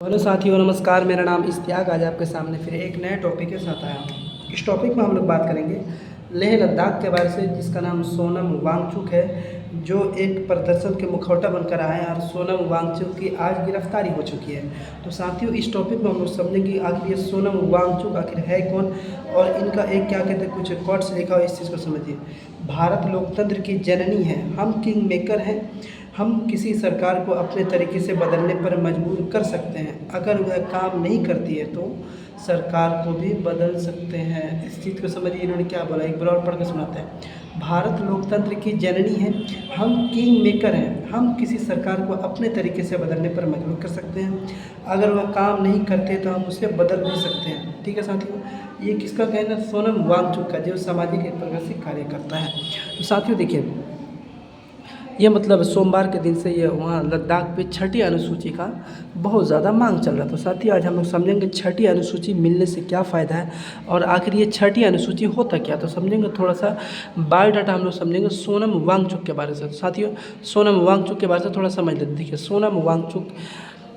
Hello साथियों, नमस्कार। मेरा नाम इश्तियाक। आज आपके सामने फिर एक नए टॉपिक के साथ आया हूँ। इस टॉपिक में हम लोग बात करेंगे लेह लद्दाख के बारे से, जिसका नाम सोनम वांगचुक है, जो एक प्रदर्शन के मुखौटा बनकर आए हैं और सोनम वांगचुक की आज गिरफ्तारी हो चुकी है। तो साथियों, इस टॉपिक में हम लोग समझेंगे आखिर ये सोनम वांगचुक आखिर है कौन और इनका एक क्या कहते हैं कुछ कोट्स लिखा हो, इस चीज़ को समझिए। भारत लोकतंत्र की जननी है, हम किंग मेकर हैं, हम किसी सरकार को अपने तरीके से बदलने पर मजबूर कर सकते हैं, अगर वह काम नहीं करती है तो सरकार को भी बदल सकते हैं। इस चीज़ को समझिए, इन्होंने क्या बोला, एक बार और पढ़ के सुनाते हैं। भारत लोकतंत्र की जननी है, हम किंग मेकर हैं, हम किसी सरकार को अपने तरीके से बदलने पर मजबूर कर सकते हैं, अगर वह काम नहीं करते तो हम उसे बदल भी सकते हैं। ठीक है साथियों, ये किसका कहना? सोनम वांगचुक का, जो सामाजिक एक प्रकार से कार्य करता है। तो साथियों देखिए, ये मतलब सोमवार के दिन से ये वहाँ लद्दाख पे छठी अनुसूची का बहुत ज़्यादा मांग चल रहा था। साथ ही आज हम लोग समझेंगे छठी अनुसूची मिलने से क्या फ़ायदा है और आखिर ये छठी अनुसूची होता क्या, तो समझेंगे। थोड़ा सा बायोडाटा हम लोग समझेंगे सोनम वांगचुक के बारे से। साथियों, सोनम वांगचुक के बारे से थोड़ा समझ लेते। देखिए, सोनम वांगचुक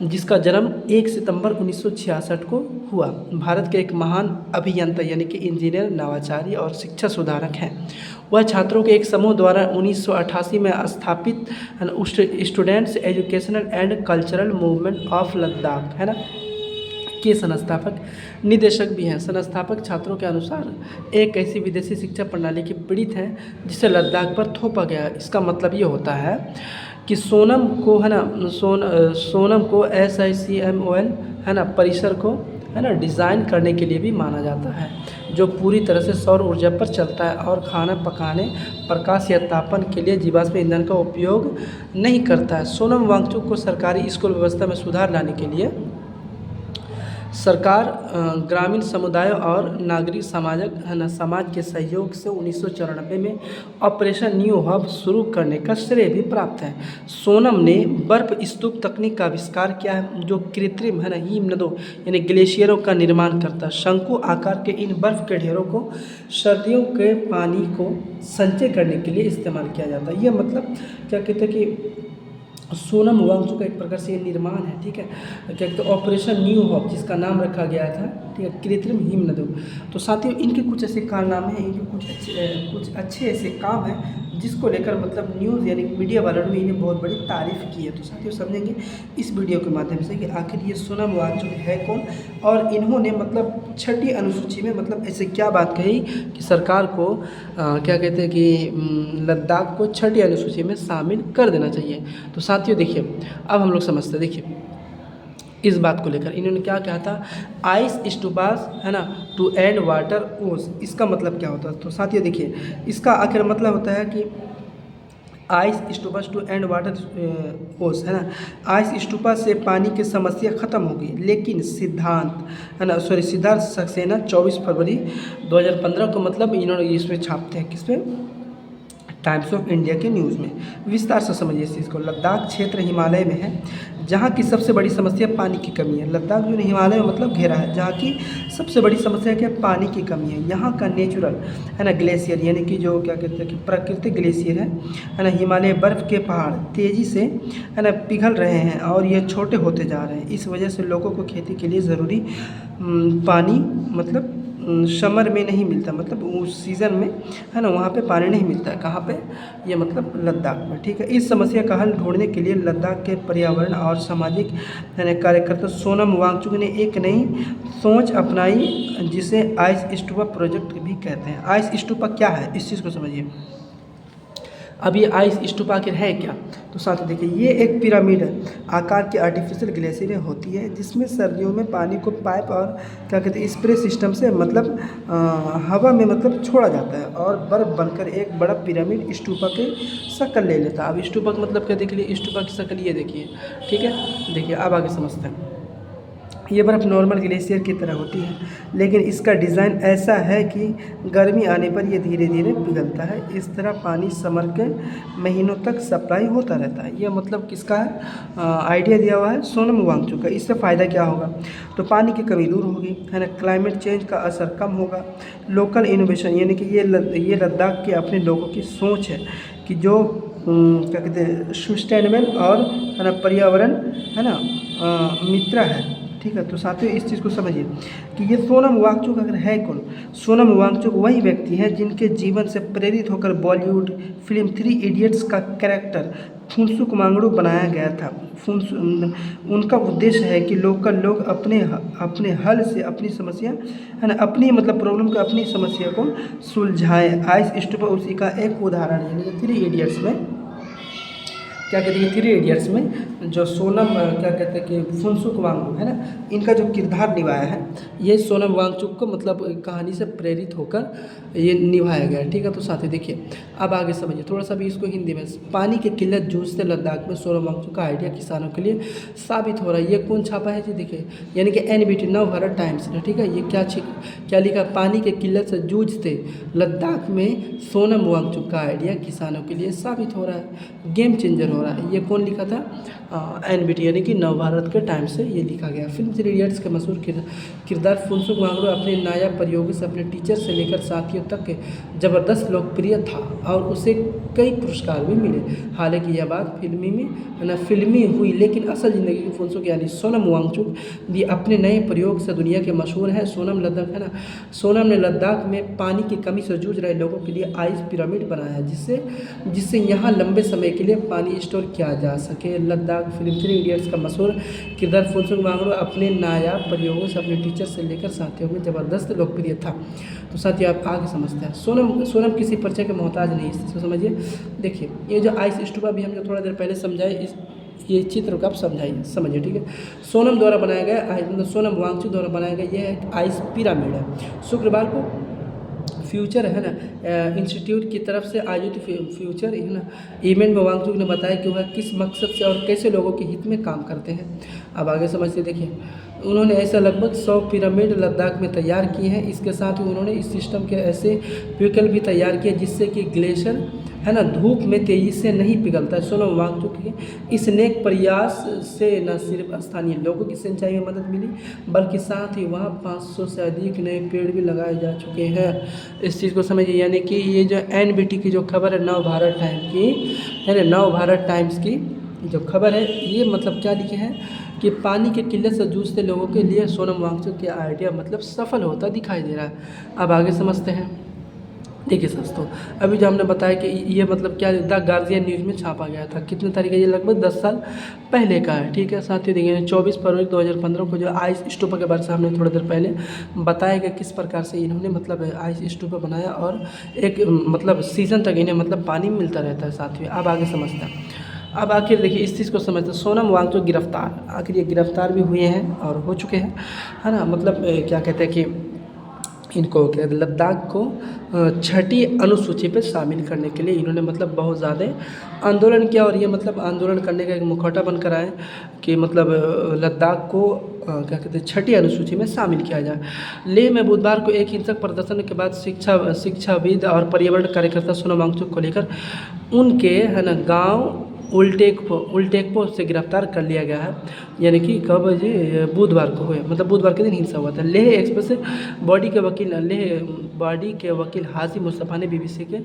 जिसका जन्म 1 सितंबर 1966 को हुआ, भारत के एक महान अभियंता यानी कि इंजीनियर, नवाचारी और शिक्षा सुधारक हैं। वह छात्रों के एक समूह द्वारा 1988 में स्थापित students educational and cultural movement of Ladakh, है ना, के संस्थापक निदेशक भी हैं। संस्थापक छात्रों के अनुसार एक ऐसी विदेशी शिक्षा प्रणाली की पीड़ित है जिसे लद्दाख पर थोपा गया। इसका मतलब ये होता है कि सोनम को, है ना, सोनम को SICMOL, है ना, परिसर को, है ना, डिज़ाइन करने के लिए भी माना जाता है, जो पूरी तरह से सौर ऊर्जा पर चलता है और खाना पकाने, प्रकाश या तापन के लिए जीवाश्म ईंधन का उपयोग नहीं करता है। सोनम वांगचुक को सरकारी स्कूल व्यवस्था में सुधार लाने के लिए सरकार ग्रामीण समुदायों और नागरिक समाज के सहयोग से 1994 में ऑपरेशन न्यू हब शुरू करने का श्रेय भी प्राप्त है। सोनम ने बर्फ स्तूप तकनीक का आविष्कार किया है, जो कृत्रिम, है ना, हिमनदों यानी ग्लेशियरों का निर्माण करता है। शंकु आकार के इन बर्फ के ढेरों को सर्दियों के पानी को संचय करने के लिए इस्तेमाल किया जाता है। यह मतलब क्या कहते हैं कि सोनम वांगचुक का एक प्रकार से ये निर्माण है। ठीक है, क्या कहते हैं, ऑपरेशन न्यू हब, जिसका नाम रखा गया था, ठीक है, कृत्रिम हिमनदों। तो साथियों, इनके कुछ ऐसे कारनामे हैं, इनके कुछ अच्छे ऐसे काम हैं जिसको लेकर मतलब न्यूज़ यानी मीडिया वालों ने इन्हें बहुत बड़ी तारीफ़ की है। तो साथियों समझेंगे इस वीडियो के माध्यम से कि आखिर ये सोनम वांगचुक है कौन और इन्होंने मतलब छठी अनुसूची में मतलब ऐसे क्या बात कही कि सरकार को क्या कहते हैं कि लद्दाख को छठी अनुसूची में शामिल कर देना चाहिए। तो साथियों देखिए, अब हम लोग समझते हैं। देखिए, इस बात को लेकर इन्होंने क्या कहा था, आइस स्टूपास, है ना, टू एंड वाटर ओस। इसका मतलब क्या होता है? तो साथियों देखिए, इसका आखिर मतलब होता है कि आइस स्टूपास टू एंड वाटर ओस, है ना, आइस स्टूपा से पानी की समस्या खत्म होगी। लेकिन सिद्धांत, है ना, सिद्धार्थ सक्सेना 24 फरवरी 2015 को मतलब इन्होंने इसमें छापते हैं, किस पे? टाइम्स ऑफ इंडिया के न्यूज़ में। विस्तार से समझिए इस चीज़ को। लद्दाख क्षेत्र हिमालय में है, जहाँ की सबसे बड़ी समस्या पानी की कमी है। लद्दाख जो हिमालय में मतलब घेरा है, जहाँ की सबसे बड़ी समस्या क्या है? पानी की कमी है। यहाँ का नेचुरल, है ना, ग्लेशियर यानी कि जो क्या कहते हैं कि प्राकृतिक ग्लेशियर है ना, हिमालय बर्फ़ के पहाड़ तेज़ी से, है ना, पिघल रहे हैं और ये छोटे होते जा रहे हैं। इस वजह से लोगों को खेती के लिए ज़रूरी पानी मतलब समर में नहीं मिलता, मतलब उस सीज़न में, है ना, वहाँ पे पानी नहीं मिलता है। कहाँ पे? ये मतलब लद्दाख में। ठीक है, इस समस्या का हल ढूंढने के लिए लद्दाख के पर्यावरण और सामाजिक, है ना, कार्यकर्ता सोनम वांगचुक ने एक नई सोच अपनाई, जिसे आइस स्टूपा प्रोजेक्ट भी कहते हैं। आइस स्टूपा क्या है, इस चीज़ को समझिए। अब ये आइस स्टूपा आखिर है क्या? तो साथ ही देखिए, ये एक पिरामिड आकार की आर्टिफिशियल ग्लेशियर होती है, जिसमें सर्दियों में पानी को पाइप और क्या कहते हैं स्प्रे सिस्टम से मतलब हवा में मतलब छोड़ा जाता है और बर्फ़ बनकर एक बड़ा पिरामिड स्टूपा के शक्ल ले लेता है। अब स्टूपा का मतलब क्या? देख लिए, स्टूपा की शक्ल ये देखिए। ठीक है, देखिए अब आगे समझते हैं। ये बर्फ़ नॉर्मल ग्लेशियर की तरह होती है, लेकिन इसका डिज़ाइन ऐसा है कि गर्मी आने पर यह धीरे धीरे पिघलता है। इस तरह पानी समर के महीनों तक सप्लाई होता रहता है। यह मतलब किसका है? आइडिया दिया हुआ है सोनम वांगचुक का। इससे फ़ायदा क्या होगा? तो पानी की कमी दूर होगी, है ना, क्लाइमेट चेंज का असर कम होगा, लोकल इनोवेशन यानी कि ये लद्दाख के अपने लोगों की सोच है कि जो क्या कहते हैं सस्टेनेबल और, है ना, पर्यावरण, है ना, मित्रा है। ठीक है, तो साथियों इस चीज़ को समझिए कि ये सोनम वांगचुक अगर है कौन। सोनम वांगचुक वही व्यक्ति है जिनके जीवन से प्रेरित होकर बॉलीवुड फिल्म 3 इडियट्स का कैरेक्टर फुनसुक वांगडू बनाया गया था। उनका उद्देश्य है कि लोकल लोग अपने हल से अपनी समस्या है ना, अपनी मतलब प्रॉब्लम को, अपनी समस्या को सुलझाएं। आइस स्टूपर उसी का एक उदाहरण है। यानी 3 इडियट्स में क्या कहते हैं, 3 इडियट्स में जो सोनम क्या कहते हैं कि फुनसुक वांगडू है ना, इनका जो किरदार निभाया है ये सोनम वांगचुक को मतलब कहानी से प्रेरित होकर ये निभाया गया है। ठीक है, तो साथी देखिए अब आगे समझिए थोड़ा सा भी इसको हिंदी में। पानी की किल्लत जूझते लद्दाख में सोनम वांगचुक का आइडिया किसानों के लिए साबित हो रहा है। ये कौन छापा है जी, देखिए यानी कि NBT नवभारत टाइम्स ने। ठीक है, ये क्या लिखा, पानी के किल्लत से जूझते लद्दाख में सोनम वांगचुक का आइडिया किसानों के लिए साबित हो रहा है, गेम चेंजर हो रहा है। ये कौन लिखा था, NBT यानी कि नवभारत के टाइम से ये लिखा गया। फिल्म 3 इडियट्स के मशहूर किरदार फुनसुक वांगडू अपने नायाब प्रयोगों से अपने टीचर से लेकर साथियों तक ज़बरदस्त लोकप्रिय था और उसे कई पुरस्कार भी मिले। हालांकि यह बात फिल्मी हुई, लेकिन असल ज़िंदगी की फुनसुक यानी सोनम वांगचुक भी अपने नए प्रयोग से दुनिया के मशहूर है। सोनम ने लद्दाख में पानी की कमी से जूझ रहे लोगों के लिए आइस पिरामिड बनाया जिससे यहाँ लंबे समय के लिए पानी स्टोर किया जा सके। लद्दाख फिल्म 3 इडियट्स का मशहूर किरदार फुनसुक वांगडू अपने नायाब प्रयोगों से अपने टीचर से लेकर साथियों में ज़बरदस्त लोकप्रिय था। तो साथियों आप आगे समझते हैं, सोनम किसी परिचय के मोहताज नहीं, इसको समझिए। देखिए ये जो आइस स्टूपा भी हम जो थोड़ा देर पहले समझाए, ये चित्र को आप समझिए। ठीक है, सोनम द्वारा बनाया गया मतलब सोनम वांगचुक द्वारा बनाया गया यह एक आइस पिरामिड है। शुक्रवार को फ्यूचर है ना इंस्टीट्यूट की तरफ से आयोजित फ्यूचर है ना इवेंट में वांगचुक ने बताया कि वह किस मकसद से और कैसे लोगों के हित में काम करते हैं। अब आगे समझते देखिए, उन्होंने ऐसा लगभग 100 पिरामिड लद्दाख में तैयार किए हैं। इसके साथ ही उन्होंने इस सिस्टम के ऐसे व्हीकल भी तैयार किए जिससे कि ग्लेशियर है ना धूप में तेज़ी से नहीं पिघलता है। सोनम वांगचुक के इस नेक प्रयास से न सिर्फ स्थानीय लोगों की सिंचाई में मदद मिली, बल्कि साथ ही वहाँ 500 से अधिक नए पेड़ भी लगाए जा चुके हैं। इस चीज़ को समझिए, यानी कि ये जो NBT की जो खबर है नवभारत टाइम्स की है ना, नवभारत टाइम्स की जो खबर है ये मतलब क्या लिखे हैं कि पानी की किल्लत से जूझते लोगों के लिए सोनम वांगचुक के आइडिया मतलब सफल होता दिखाई दे रहा है। अब आगे समझते हैं। देखिए दोस्तों, अभी जो हमने बताया कि ये मतलब क्या द गार्जियन न्यूज़ में छापा गया था, कितने तारीख है, ये लगभग 10 साल पहले का है। ठीक है साथियों, देखिए 24 फरवरी 2015 को जो आइस स्टूपा के बारे में हमने थोड़ी देर पहले बताया गया किस प्रकार से इन्होंने मतलब आइस स्टूपा बनाया और एक मतलब सीज़न तक इन्हें मतलब पानी मिलता रहता है। साथियों अब आगे समझते हैं। अब आखिर देखिए इस चीज़ को समझते हैं, सोनम वांगचुक गिरफ्तार, आखिर ये गिरफ्तार भी हुए हैं और हो चुके हैं है ना। मतलब क्या कहते हैं कि इनको लद्दाख को 6ठी अनुसूची पर शामिल करने के लिए इन्होंने मतलब बहुत ज़्यादा आंदोलन किया और ये मतलब आंदोलन करने का एक मुखौटा बनकर आए कि मतलब लद्दाख को क्या कहते हैं 6ठी अनुसूची में शामिल किया जाए। लेह में बुधवार को एक हिंसक प्रदर्शन के बाद शिक्षाविद और पर्यावरण कार्यकर्ता सोनम वांगचुक को लेकर उनके है ना गाँव उल्टेकपो से गिरफ्तार कर लिया गया है। यानी कि कब जी, बुधवार को हुए, मतलब बुधवार के दिन हिंसा हुआ था। लेह एक्सप्रेस बॉडी के वकील हाजी मुस्तफ़ा ने BBC के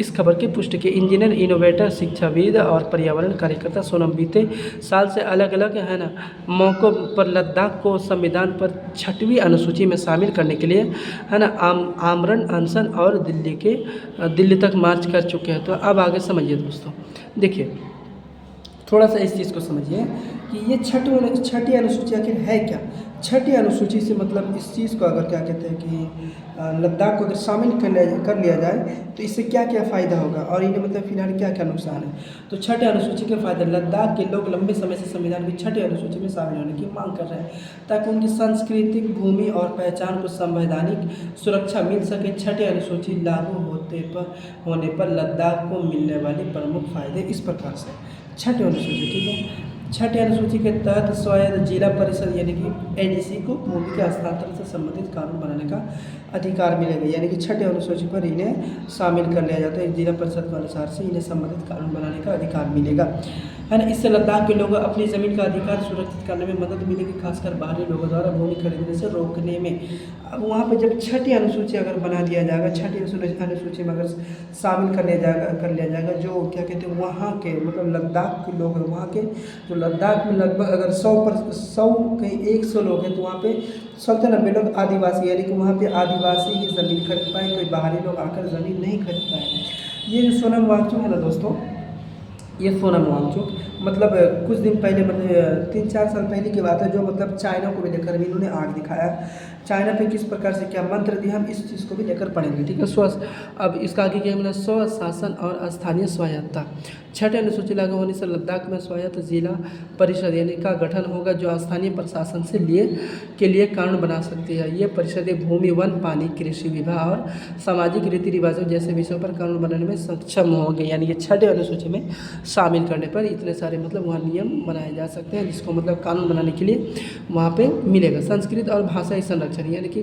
इस खबर की पुष्टि की। इंजीनियर, इनोवेटर, शिक्षाविद और पर्यावरण कार्यकर्ता सोनम बीते साल से अलग अलग है ना मौक़ों पर लद्दाख को संविधान पर 6वीं अनुसूची में शामिल करने के लिए है ना आमरण अनशन और दिल्ली तक मार्च कर चुके हैं। तो अब आगे समझिए दोस्तों, देखिए थोड़ा सा इस चीज़ को समझिए कि ये 6ठी अनुसूची आखिर है क्या। 6ठी अनुसूची से मतलब इस चीज़ को अगर क्या कहते हैं कि लद्दाख को अगर शामिल कर लिया जाए तो इससे क्या क्या फ़ायदा होगा और इन्हें मतलब फिलहाल क्या क्या नुकसान है। तो 6ठी अनुसूची के फ़ायदे, लद्दाख के लोग लंबे समय से संविधान की 6ठी अनुसूची में शामिल होने की मांग कर रहे हैं ताकि उनकी सांस्कृतिक भूमि और पहचान को संवैधानिक सुरक्षा मिल सके। 6ठी अनुसूची लागू होने पर लद्दाख को मिलने वाले प्रमुख फ़ायदे इस प्रकार से। 6ठी अनुसूची, ठीक है, 6ठी अनुसूची के तहत स्वायत्त जिला परिषद यानी कि ADC को भूमि के हस्तांतरण से संबंधित कानून बनाने का अधिकार मिलेगा। यानी कि 6ठी अनुसूची पर इन्हें शामिल कर लिया जाता है। जिला परिषद के अनुसार से इन्हें संबंधित कानून बनाने का अधिकार मिलेगा। है ना। इससे लद्दाख के लोग अपनी ज़मीन का अधिकार सुरक्षित करने में मदद मिलेगी, खासकर बाहरी लोगों द्वारा भूमि खरीदने से रोकने में। अब वहाँ पे जब छठी अनुसूची अगर बना दिया जाएगा, छठी अनुसूची में अगर शामिल कर लिया जाएगा जो क्या कहते हैं वहाँ के मतलब लद्दाख के लोग, वहाँ के जो लद्दाख में लगभग अगर 100 कहीं 100 लोग हैं तो वहाँ पे 97 लोग आदिवासी, यानी कि वहाँ पे आदिवासी ही ज़मीन खरीद पाए, कोई बाहरी लोग आकर ज़मीन नहीं खरीद पाए। ये जो सोनम वांगचुक है ना दोस्तों, ये सोनम वांगचुक मतलब कुछ दिन पहले मतलब 3-4 साल पहले की बात है, जो मतलब चाइना को भी लेकर भी इन्होंने आग दिखाया। चाइना पे किस प्रकार से क्या मंत्र दिया, हम इस चीज़ को भी लेकर पढ़ेंगे, ठीक है। अब इसका आगे क्या मतलब स्वशासन और स्थानीय स्वायत्तता। छठे अनुसूची लागू होने से लद्दाख में स्वायत्त जिला परिषद यानी का गठन होगा, जो स्थानीय प्रशासन से के लिए कानून बना सकती है। ये परिषदें भूमि, वन, पानी, कृषि विभाग और सामाजिक रीति रिवाजों जैसे विषयों पर कानून बनाने में सक्षम होंगे। यानी ये छठे अनुसूची में शामिल करने पर इतने सारे मतलब वहाँ नियम बनाए जा सकते हैं, जिसको मतलब कानून बनाने के लिए वहाँ पे मिलेगा। संस्कृत और भाषाई संरक्षण, यानी कि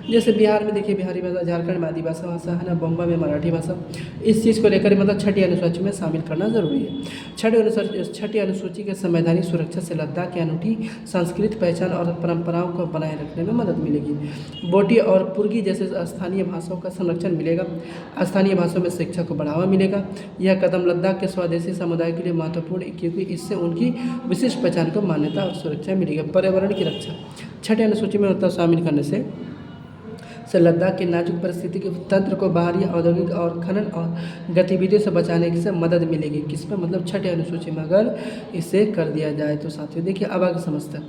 जैसे बिहार में देखिए बिहारी भाषा, झारखंड में आदिवासी भाषा है ना, बम्बई में मराठी भाषा, इस चीज़ को लेकर मतलब छठी अनुसूची में शामिल करना जरूरी है। छठी अनुसूची के संवैधानिक सुरक्षा से लद्दाख की अनूठी सांस्कृतिक पहचान और परंपराओं को बनाए रखने में मदद मिलेगी। बोटी और पुर्गी जैसे स्थानीय भाषाओं का संरक्षण मिलेगा, स्थानीय भाषाओं में शिक्षा को बढ़ावा मिलेगा। यह कदम लद्दाख के स्वदेशी समुदाय के लिए महत्वपूर्ण है, क्योंकि इससे उनकी विशिष्ट पहचान को मान्यता और सुरक्षा मिलेगी। पर्यावरण की रक्षा, छठे अनुसूची में मतलब शामिल करने से लद्दाख के नाजुक परिस्थिति के तंत्र को बाहरी औद्योगिक और खनन और गतिविधियों से बचाने की से मदद मिलेगी। किस में मतलब छठे अनुसूची में अगर इसे कर दिया जाए तो साथियों देखिए अब आगे समझते हैं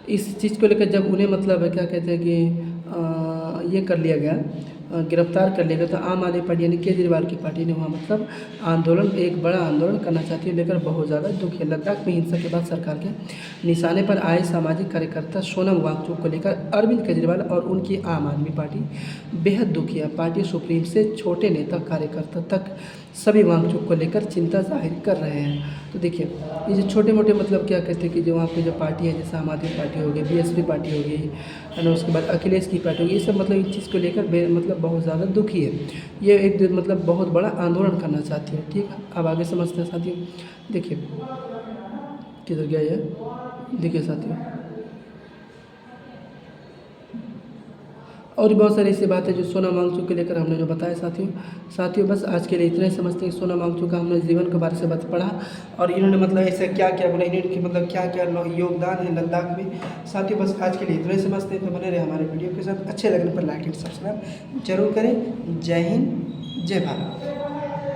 इस चीज़ को लेकर। जब उन्हें मतलब क्या कहते हैं कि ये कर लिया गया, गिरफ्तार कर लिया गया, तो आम आदमी पार्टी यानी केजरीवाल की पार्टी ने वहाँ मतलब आंदोलन, एक बड़ा आंदोलन करना चाहती है, लेकर बहुत ज़्यादा दुख है। लद्दाख में हिंसा के बाद सरकार के निशाने पर आए सामाजिक कार्यकर्ता सोनम वांगचुक को लेकर अरविंद केजरीवाल और उनकी आम आदमी पार्टी बेहद दुखी है। पार्टी सुप्रीम से छोटे नेता कार्यकर्ता तक सभी वांगचुक को लेकर चिंता जाहिर कर रहे हैं। तो देखिए ये जो छोटे मोटे मतलब क्या कहते हैं कि जो वहाँ पे जो पार्टी है, जैसे आम आदमी पार्टी हो गई, बीएसपी पार्टी हो गई है ना, उसके बाद अखिलेश की पार्टी होगी, ये सब मतलब इस चीज़ को लेकर मतलब बहुत ज़्यादा दुखी है। ये एक मतलब बहुत बड़ा आंदोलन करना चाहती है, ठीक है। अब आगे समझते हैं साथियों, देखिए किधर गया ये, देखिए साथियों और भी बहुत सारी ऐसी बातें जो सोनम वांगचुक के लेकर हमने जो बताया साथियों बस आज के लिए इतना ही समझते हैं। सोनम वांगचुक का हमने जीवन के बारे से पढ़ा और इन्होंने मतलब ऐसे क्या क्या बोला, इन्होंने मतलब क्या क्या योगदान है लद्दाख में। साथियों बस आज के लिए इतना ही समझते हैं। तो बने रहे हमारे वीडियो के साथ, अच्छे लगने पर लाइक एंड सब्सक्राइब जरूर करें। जय हिंद, जय भारत।